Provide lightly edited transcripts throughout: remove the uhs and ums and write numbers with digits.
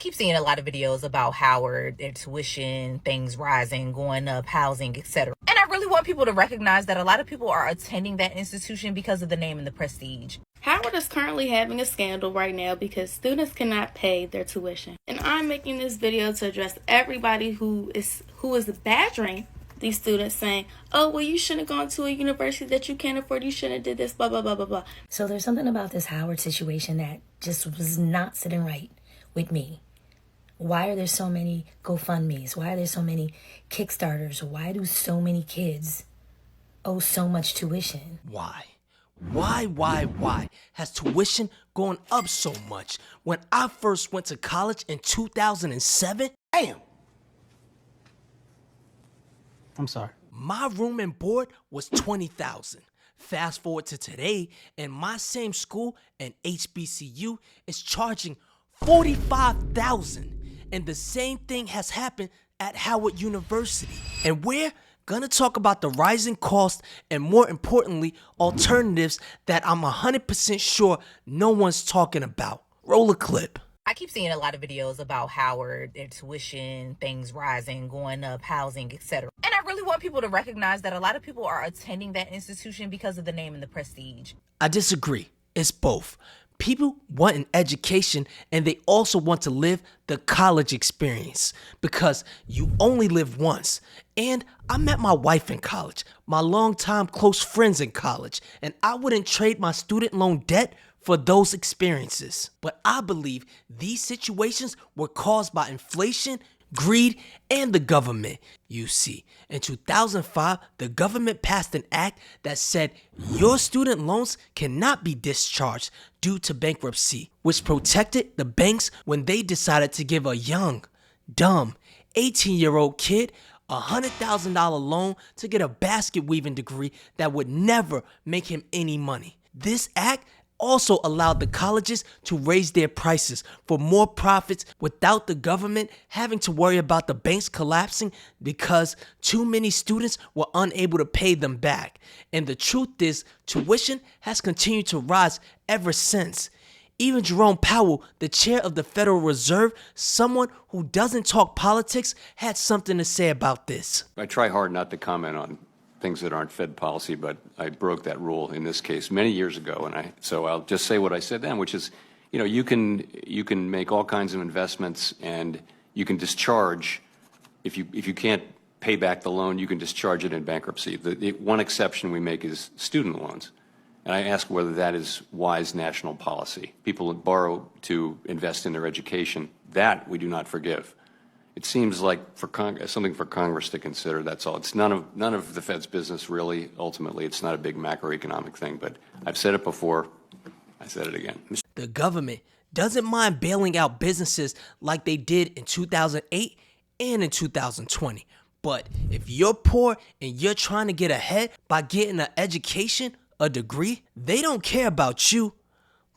keep seeing a lot of videos about Howard, their tuition, things rising, going up, housing, etc. And I really want people to recognize that a lot of people are attending that institution because of the name and the prestige. Howard is currently having a scandal right now because students cannot pay their tuition. And I'm making this video to address everybody who is badgering these students, saying, oh, well, you shouldn't have gone to a university that you can't afford, you shouldn't have did this, blah, blah, blah, blah, blah. So there's something about this Howard situation that just was not sitting right with me. Why are there so many GoFundMes? Why are there so many Kickstarters? Why do so many kids owe so much tuition? Why has tuition gone up so much? When I first went to college in 2007, Damn! I'm sorry. my room and board was $20,000. Fast forward to today, and my same school, an HBCU, is charging $45,000. And the same thing has happened at Howard University. And we're gonna talk about the rising cost and, more importantly, alternatives that I'm 100% sure no one's talking about. Roll a clip. I keep seeing a lot of videos about Howard, their tuition, things rising, going up, housing, etc. And I really want people to recognize that a lot of people are attending that institution because of the name and the prestige. I disagree. It's both. People want an education and they also want to live the college experience because you only live once. And I met my wife in college, my longtime close friends in college, and I wouldn't trade my student loan debt for those experiences. But I believe these situations were caused by inflation, greed, and the government. You see, in 2005, the government passed an act that said your student loans cannot be discharged due to bankruptcy, which protected the banks when they decided to give a young, dumb, 18-year-old kid a $100,000 loan to get a basket weaving degree that would never make him any money. This act also allowed the colleges to raise their prices for more profits without the government having to worry about the banks collapsing because too many students were unable to pay them back. And the truth is, tuition has continued to rise ever since. Even Jerome Powell, the chair of the Federal Reserve, someone who doesn't talk politics, had something to say about this. I try hard not to comment on things that aren't Fed policy, but I broke that rule in this case many years ago, and so I'll just say what I said then, which is, you can make all kinds of investments, and you can discharge if you can't pay back the loan, you can discharge it in bankruptcy. The one exception we make is student loans, and I ask whether that is wise national policy. People borrow to invest in their education. That we do not forgive. It seems like something for Congress to consider, that's all. It's none of the Fed's business, really. Ultimately, it's not a big macroeconomic thing, but I've said it before, I said it again. The government doesn't mind bailing out businesses like they did in 2008 and in 2020. But if you're poor and you're trying to get ahead by getting an education, a degree, they don't care about you.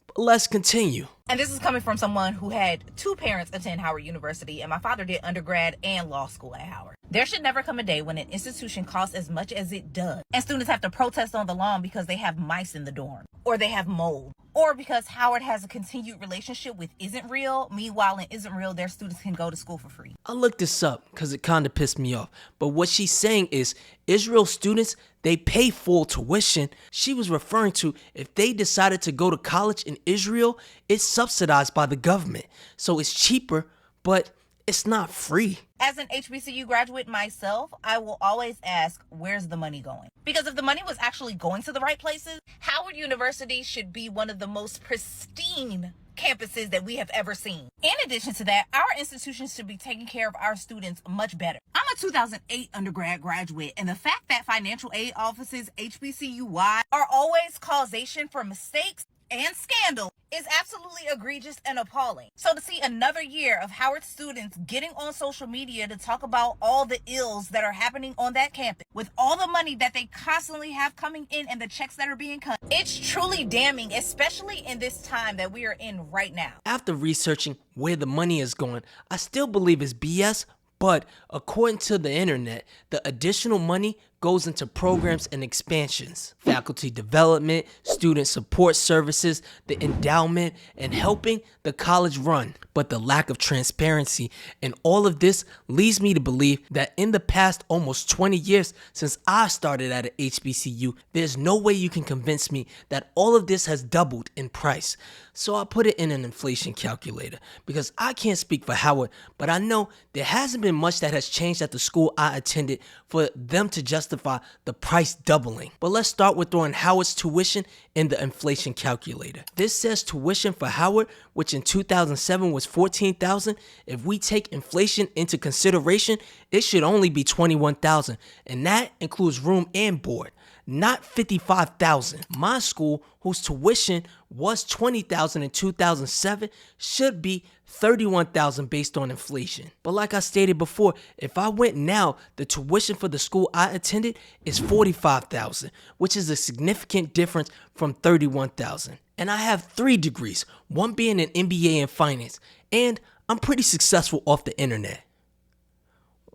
But let's continue. And this is coming from someone who had two parents attend Howard University, and my father did undergrad and law school at Howard. There should never come a day when an institution costs as much as it does, and students have to protest on the lawn because they have mice in the dorm, or they have mold, or because Howard has a continued relationship with Isn't Real. Meanwhile, in Isn't Real, their students can go to school for free. I looked this up because it kind of pissed me off. But what she's saying is Israel students, they pay full tuition. She was referring to if they decided to go to college in Israel, it's subsidized by the government. So it's cheaper, but it's not free. As an HBCU graduate myself, I will always ask, where's the money going? Because if the money was actually going to the right places, Howard University should be one of the most pristine campuses that we have ever seen. In addition to that, our institutions should be taking care of our students much better. I'm a 2008 undergrad graduate, and the fact that financial aid offices HBCU-wide are always causation for mistakes and scandal is absolutely egregious and appalling. So to see another year of Howard students getting on social media to talk about all the ills that are happening on that campus with all the money that they constantly have coming in and the checks that are being cut, it's truly damning, especially in this time that we are in right now. After researching where the money is going, I still believe it's BS, but according to the internet, the additional money goes into programs and expansions, faculty development, student support services, the endowment, and helping the college run. But the lack of transparency in all of this leads me to believe that in the past almost 20 years since I started at an HBCU, there's no way you can convince me that all of this has doubled in price. So I put it in an inflation calculator because I can't speak for Howard, but I know there hasn't been much that has changed at the school I attended for them to justify the price doubling. But let's start with throwing Howard's tuition in the inflation calculator. This says tuition for Howard, which in 2007 was $14,000. If we take inflation into consideration, it should only be $21,000, and that includes room and board, not $55,000. My school, whose tuition was $20,000 in 2007, should be $31,000 based on inflation. But like I stated before, if I went now, the tuition for the school I attended is $45,000, which is a significant difference from $31,000. And I have 3 degrees, one being an MBA in finance, and I'm pretty successful off the internet.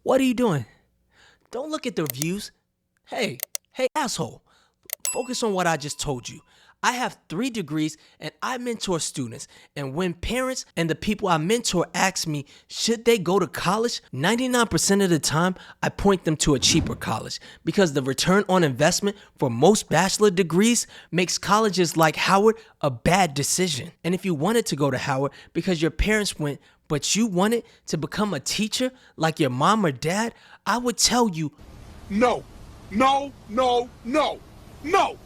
What are you doing? Don't look at the reviews. Hey asshole, focus on what I just told you. I have 3 degrees and I mentor students. And when parents and the people I mentor ask me, should they go to college? 99% of the time, I point them to a cheaper college because the return on investment for most bachelor degrees makes colleges like Howard a bad decision. And if you wanted to go to Howard because your parents went, but you wanted to become a teacher like your mom or dad, I would tell you, no, no, no, no, no,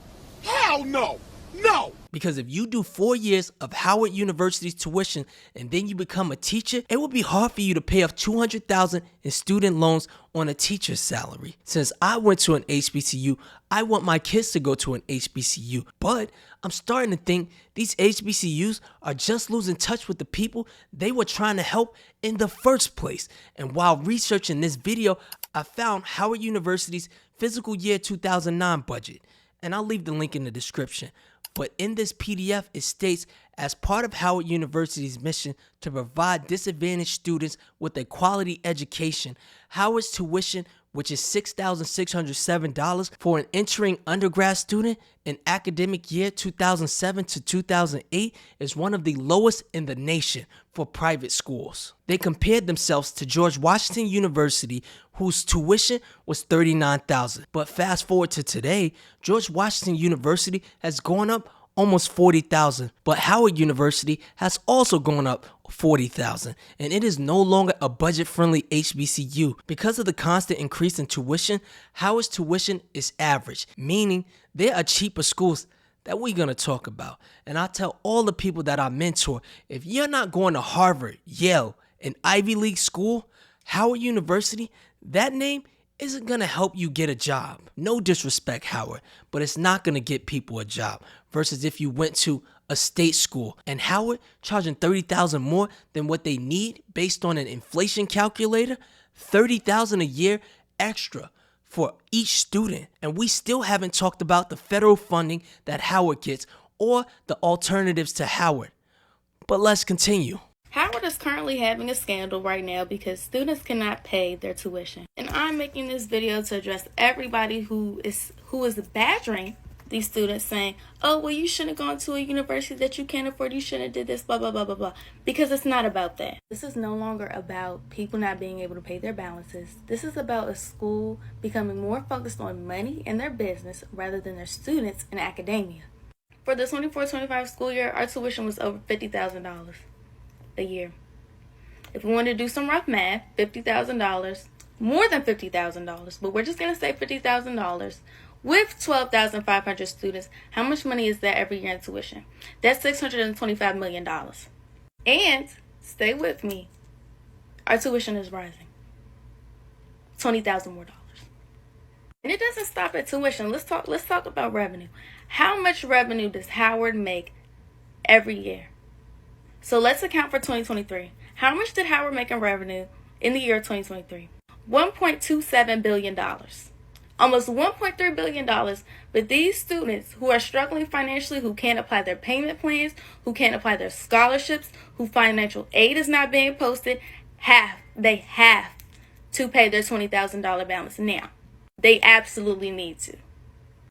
hell no. No! Because if you do 4 years of Howard University's tuition and then you become a teacher, it would be hard for you to pay off $200,000 in student loans on a teacher's salary. Since I went to an HBCU, I want my kids to go to an HBCU. But I'm starting to think these HBCUs are just losing touch with the people they were trying to help in the first place. And while researching this video, I found Howard University's fiscal year 2009 budget. And I'll leave the link in the description. But in this PDF, it states, as part of Howard University's mission to provide disadvantaged students with a quality education, Howard's tuition, which is $6,607 for an entering undergrad student in academic year 2007 to 2008, is one of the lowest in the nation for private schools. They compared themselves to George Washington University, whose tuition was $39,000. But fast forward to today, George Washington University has gone up almost $40,000, but Howard University has also gone up $40,000, and it is no longer a budget-friendly HBCU. Because of the constant increase in tuition, Howard's tuition is average, meaning there are cheaper schools that we're going to talk about. And I tell all the people that I mentor, if you're not going to Harvard, Yale, an Ivy League school, Howard University, that name isn't going to help you get a job. No disrespect, Howard, but it's not going to get people a job. Versus if you went to a state school and Howard charging $30,000 more than what they need based on an inflation calculator, $30,000 a year extra for each student. And we still haven't talked about the federal funding that Howard gets or the alternatives to Howard. But let's continue. Howard is currently having a scandal right now because students cannot pay their tuition. And I'm making this video to address everybody who is badgering these students saying, oh, well, you shouldn't have gone to a university that you can't afford. You shouldn't have did this, blah, blah, blah, blah, blah. Because it's not about that. This is no longer about people not being able to pay their balances. This is about a school becoming more focused on money and their business rather than their students and academia. For the 24-25 school year, our tuition was over $50,000 a year. If we want to do some rough math, $50,000, more than $50,000, but we're just going to say $50,000 with 12,500 students. How much money is that every year in tuition? That's $625 million. And stay with me, our tuition is rising. $20,000 more. And it doesn't stop at tuition. Let's talk about revenue. How much revenue does Howard make every year? So let's account for 2023. How much did Howard make in revenue in the year 2023? $1.27 billion. Almost $1.3 billion. But these students who are struggling financially, who can't apply their payment plans, who can't apply their scholarships, who financial aid is not being posted, they have to pay their $20,000 balance. Now, They absolutely need to.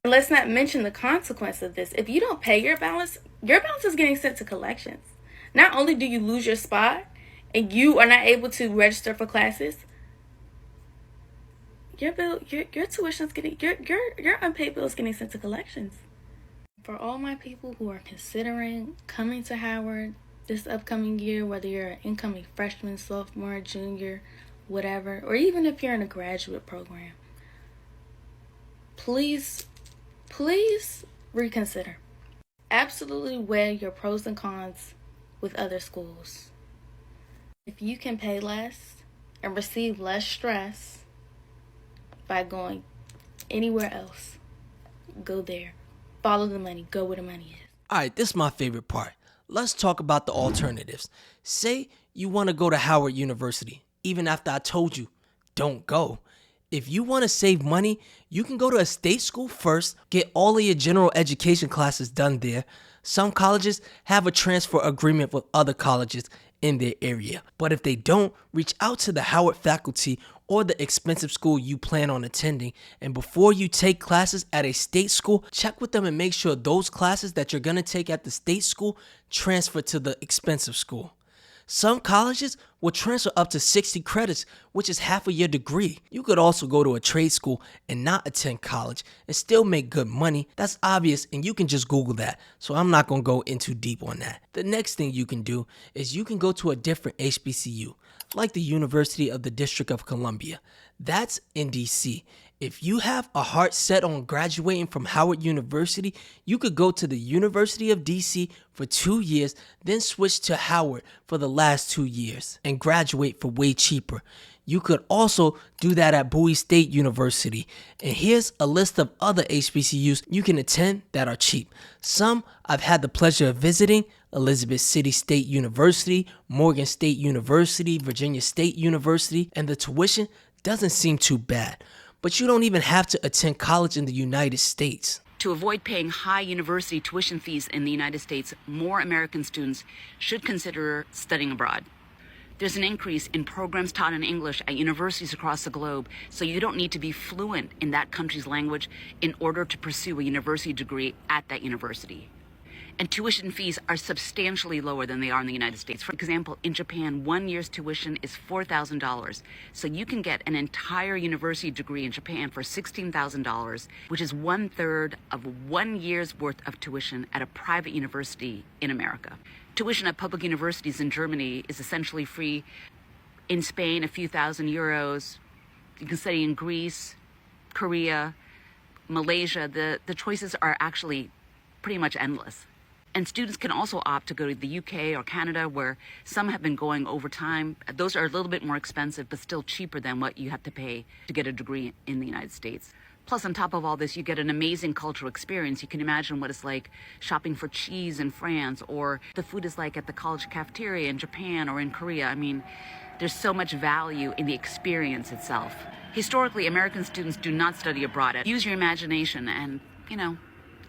And let's not mention the consequence of this. If you don't pay your balance is getting sent to collections. Not only do you lose your spot and you are not able to register for classes, your tuition's getting your unpaid bill is getting sent to collections. For all my people who are considering coming to Howard this upcoming year, whether you're an incoming freshman, sophomore, junior, whatever, or even if you're in a graduate program, please reconsider. Absolutely weigh your pros and cons with other schools. If you can pay less and receive less stress by going anywhere else, go there. Follow the money. Go where the money is. All right, this is my favorite part. Let's talk about the alternatives. Say you want to go to Howard University, even after I told you, don't go. If you want to save money, you can go to a state school first, get all of your general education classes done there. Some colleges have a transfer agreement with other colleges in their area. But if they don't, reach out to the Howard faculty or the expensive school you plan on attending. And before you take classes at a state school, check with them and make sure those classes that you're going to take at the state school transfer to the expensive school. Some colleges will transfer up to 60 credits, which is half of your degree. You could also go to a trade school and not attend college and still make good money. That's obvious, and you can just Google that, so I'm not going to go into deep on that. The next thing you can do is you can go to a different HBCU, like the University of the District of Columbia. That's in DC. If you have a heart set on graduating from Howard University, you could go to the University of DC for 2 years, then switch to Howard for the last 2 years and graduate for way cheaper. You could also do that at Bowie State University. And here's a list of other HBCUs you can attend that are cheap. Some I've had the pleasure of visiting: Elizabeth City State University, Morgan State University, Virginia State University, and the tuition doesn't seem too bad. But you don't even have to attend college in the United States. To avoid paying high university tuition fees in the United States, more American students should consider studying abroad. There's an increase in programs taught in English at universities across the globe, so you don't need to be fluent in that country's language in order to pursue a university degree at that university. And tuition fees are substantially lower than they are in the United States. For example, in Japan, 1 year's tuition is $4,000. So you can get an entire university degree in Japan for $16,000, which is 1/3 of 1 year's worth of tuition at a private university in America. Tuition at public universities in Germany is essentially free. In Spain, a few thousand euros. You can study in Greece, Korea, Malaysia. The choices are actually pretty much endless. And students can also opt to go to the UK or Canada, where some have been going over time. Those are a little bit more expensive, but still cheaper than what you have to pay to get a degree in the United States. Plus, on top of all this, you get an amazing cultural experience. You can imagine what it's like shopping for cheese in France, or the food is like at the college cafeteria in Japan or in Korea. I mean, there's so much value in the experience itself. Historically, American students do not study abroad. Use your imagination and,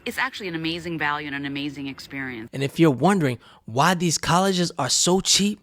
it's actually an amazing value and an amazing experience. And if you're wondering why these colleges are so cheap,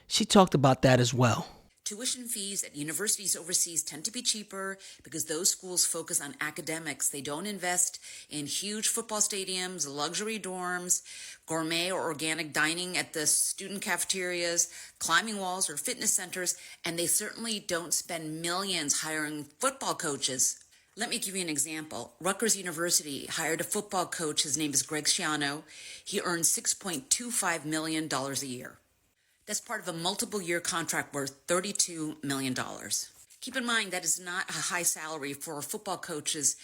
she talked about that as well. Tuition fees at universities overseas tend to be cheaper because those schools focus on academics. They don't invest in huge football stadiums, luxury dorms, gourmet or organic dining at the student cafeterias, climbing walls or fitness centers, and they certainly don't spend millions hiring football coaches. Let me give you an example. Rutgers University hired a football coach. His name is Greg Schiano. He earns $6.25 million a year. That's part of a multiple-year contract worth $32 million. Keep in mind that is not a high salary for football coaches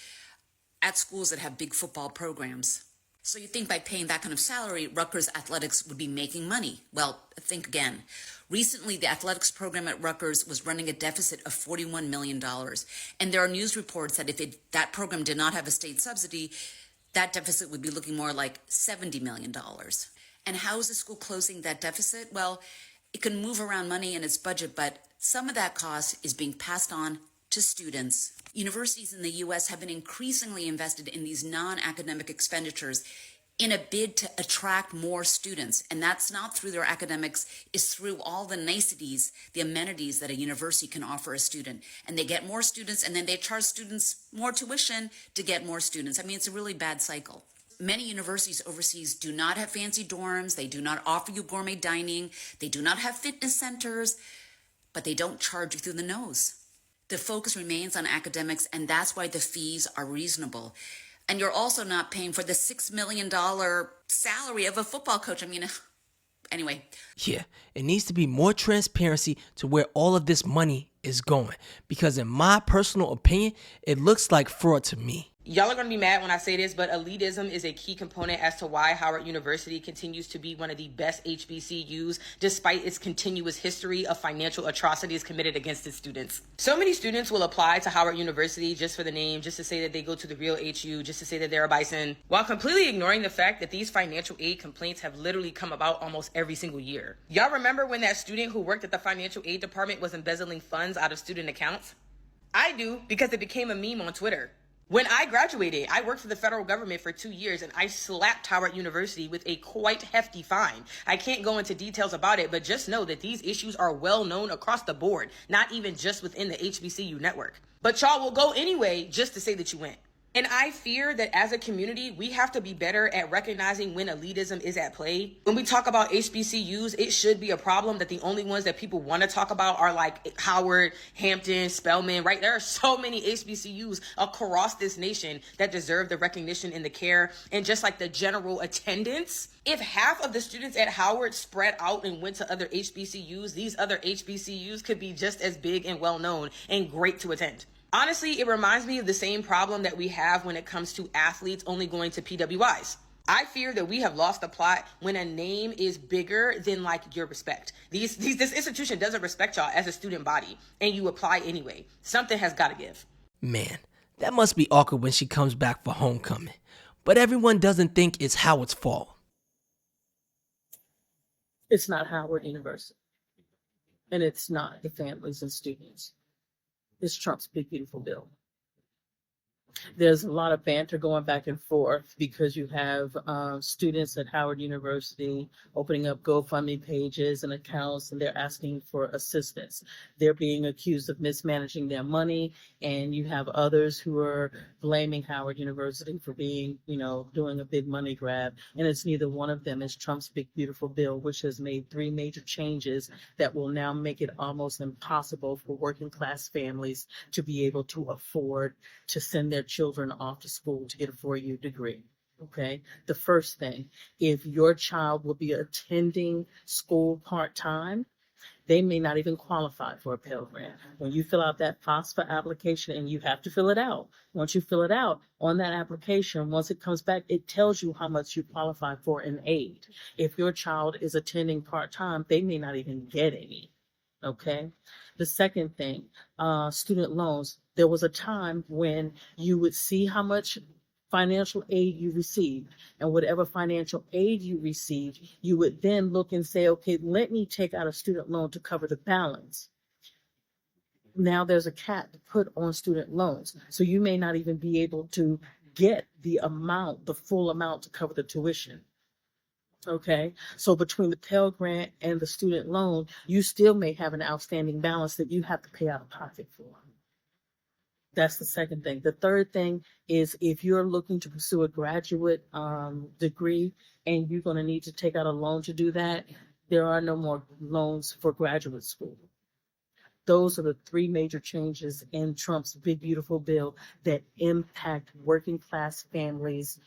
at schools that have big football programs. So you think by paying that kind of salary, Rutgers Athletics would be making money. Well, think again. Recently, the athletics program at Rutgers was running a deficit of $41 million. And there are news reports that if that program did not have a state subsidy, that deficit would be looking more like $70 million. And how is the school closing that deficit? Well, it can move around money in its budget, but some of that cost is being passed on to students. Universities in the U.S. have been increasingly invested in these non-academic expenditures in a bid to attract more students. And that's not through their academics, it's through all the niceties, the amenities that a university can offer a student. And they get more students, and then they charge students more tuition to get more students. I mean, it's a really bad cycle. Many universities overseas do not have fancy dorms. They do not offer you gourmet dining. They do not have fitness centers, but they don't charge you through the nose. The focus remains on academics, and that's why the fees are reasonable. And you're also not paying for the $6 million salary of a football coach. I mean, anyway. Yeah, it needs to be more transparency to where all of this money is going. Because in my personal opinion, it looks like fraud to me. Y'all are going to be mad when I say this, but elitism is a key component as to why Howard University continues to be one of the best HBCUs, despite its continuous history of financial atrocities committed against its students. So many students will apply to Howard University just for the name, just to say that they go to the real HU, just to say that they're a bison, while completely ignoring the fact that these financial aid complaints have literally come about almost every single year. Y'all remember when that student who worked at the financial aid department was embezzling funds out of student accounts? I do, because it became a meme on Twitter. When I graduated, I worked for the federal government for 2 years, and I slapped Howard University with a quite hefty fine. I can't go into details about it, but just know that these issues are well known across the board, not even just within the HBCU network. But y'all will go anyway just to say that you went. And I fear that as a community, we have to be better at recognizing when elitism is at play. When we talk about HBCUs, it should be a problem that the only ones that people want to talk about are like Howard, Hampton, Spelman, right? There are so many HBCUs across this nation that deserve the recognition and the care and just like the general attendance. If half of the students at Howard spread out and went to other HBCUs, these other HBCUs could be just as big and well known and great to attend. Honestly, it reminds me of the same problem that we have when it comes to athletes only going to PWIs. I fear that we have lost the plot when a name is bigger than like your respect. This institution doesn't respect y'all as a student body, and you apply anyway. Something has got to give. Man, that must be awkward when she comes back for homecoming. But everyone doesn't think it's Howard's fault. It's not Howard University, and it's not the families and students. It's Trump's big, beautiful bill. There's a lot of banter going back and forth because you have students at Howard University opening up GoFundMe pages and accounts, and they're asking for assistance. They're being accused of mismanaging their money, and you have others who are blaming Howard University for being, doing a big money grab. And it's neither one of them. It's Trump's big, beautiful bill, which has made 3 major changes that will now make it almost impossible for working class families to be able to afford to send their children off to school to get a 4-year degree. Okay. The first thing, if your child will be attending school part-time, they may not even qualify for a Pell Grant. When you fill out that FAFSA application, and you have to fill it out, once you fill it out on that application, once it comes back, it tells you how much you qualify for in aid. If your child is attending part-time, they may not even get any. Okay. The second thing, student loans. There was a time when you would see how much financial aid you received, and whatever financial aid you received, you would then look and say, okay, let me take out a student loan to cover the balance. Now there's a cap put on student loans. So you may not even be able to get the full amount to cover the tuition. Okay, so between the Pell Grant and the student loan, you still may have an outstanding balance that you have to pay out of pocket for. That's the second thing. The third thing is if you're looking to pursue a graduate degree and you're going to need to take out a loan to do that, there are no more loans for graduate school. Those are the 3 major changes in Trump's big, beautiful bill that impact working class families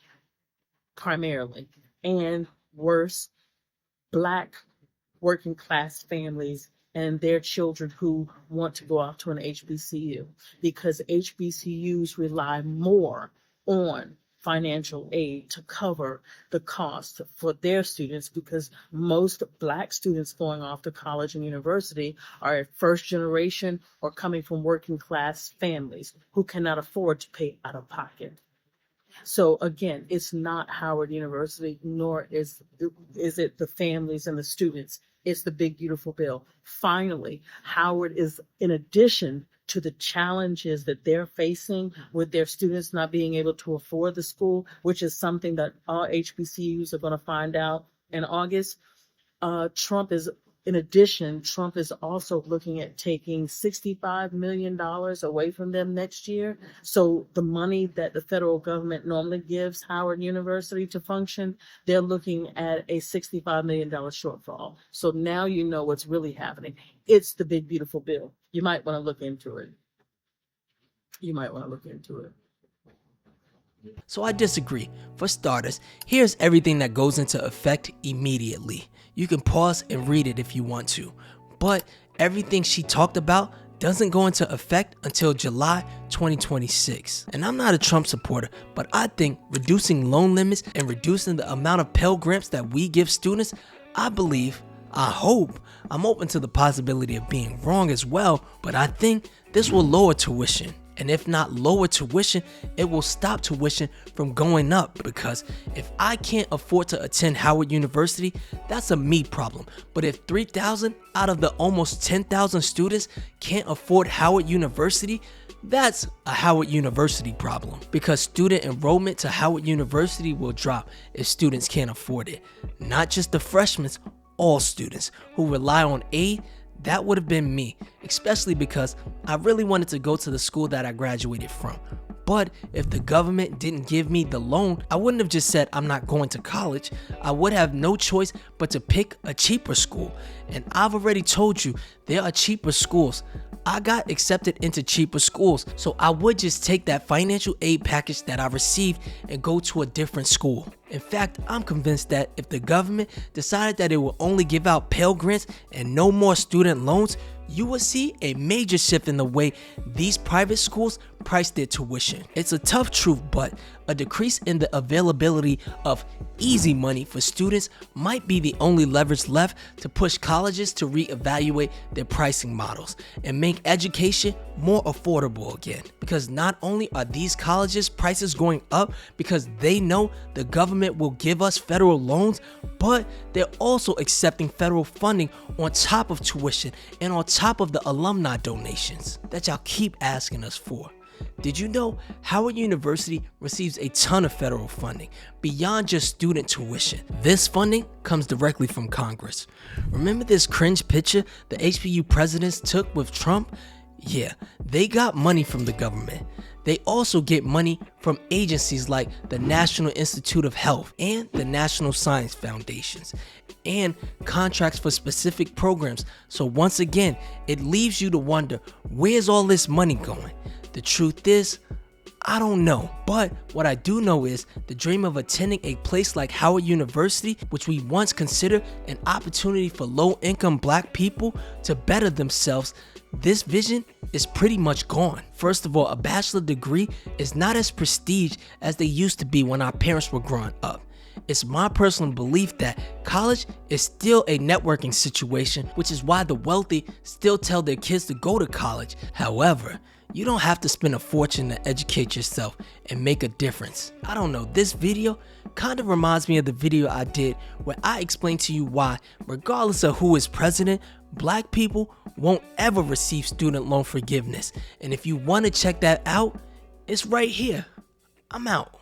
primarily, and worse, Black working class families and their children who want to go off to an HBCU, because HBCUs rely more on financial aid to cover the cost for their students, because most Black students going off to college and university are first generation or coming from working class families who cannot afford to pay out of pocket. So again, it's not Howard University, nor is it the families and the students. It's the big, beautiful bill. Finally, Howard is, in addition to the challenges that they're facing with their students not being able to afford the school, which is something that all HBCUs are going to find out in August. In addition, Trump is also looking at taking $65 million away from them next year. So the money that the federal government normally gives Howard University to function, they're looking at a $65 million shortfall. So now you know what's really happening. It's the big, beautiful bill. You might want to look into it. So I disagree. For starters, here's everything that goes into effect immediately. You can pause and read it if you want to. But everything she talked about doesn't go into effect until July 2026. And I'm not a Trump supporter, but I think reducing loan limits and reducing the amount of Pell Grants that we give students, I hope, I'm open to the possibility of being wrong as well, but I think this will lower tuition. And if not lower tuition, it will stop tuition from going up, because if I can't afford to attend Howard University, that's a me problem. But if 3,000 out of the almost 10,000 students can't afford Howard University, that's a Howard University problem, because student enrollment to Howard University will drop if students can't afford it. Not just the freshmen, all students who rely on aid. That would have been me, especially because I really wanted to go to the school that I graduated from. But if the government didn't give me the loan, I wouldn't have just said I'm not going to college. I would have no choice but to pick a cheaper school. And I've already told you there are cheaper schools. I got accepted into cheaper schools, so I would just take that financial aid package that I received and go to a different school. In fact, I'm convinced that if the government decided that it will only give out Pell Grants and no more student loans, you will see a major shift in the way these private schools price their tuition. It's a tough truth, but a decrease in the availability of easy money for students might be the only leverage left to push colleges to reevaluate their pricing models and make education more affordable again. Because not only are these colleges' prices going up because they know the government will give us federal loans, but they're also accepting federal funding on top of tuition and on top of the alumni donations that y'all keep asking us for. Did you know Howard University receives a ton of federal funding beyond just student tuition? This funding comes directly from Congress. Remember this cringe picture the HBCU presidents took with Trump? Yeah, they got money from the government. They also get money from agencies like the National Institute of Health and the National Science Foundations, and contracts for specific programs. So once again, it leaves you to wonder, where's all this money going? The truth is, I don't know. But what I do know is the dream of attending a place like Howard University, which we once considered an opportunity for low-income black people to better themselves, this vision is pretty much gone. First of all, a bachelor degree is not as prestige as they used to be when our parents were growing up. It's my personal belief that college is still a networking situation, which is why the wealthy still tell their kids to go to college. However, you don't have to spend a fortune to educate yourself and make a difference. I don't know, this video kind of reminds me of the video I did where I explained to you why, regardless of who is president, black people won't ever receive student loan forgiveness. And if you want to check that out, it's right here. I'm out.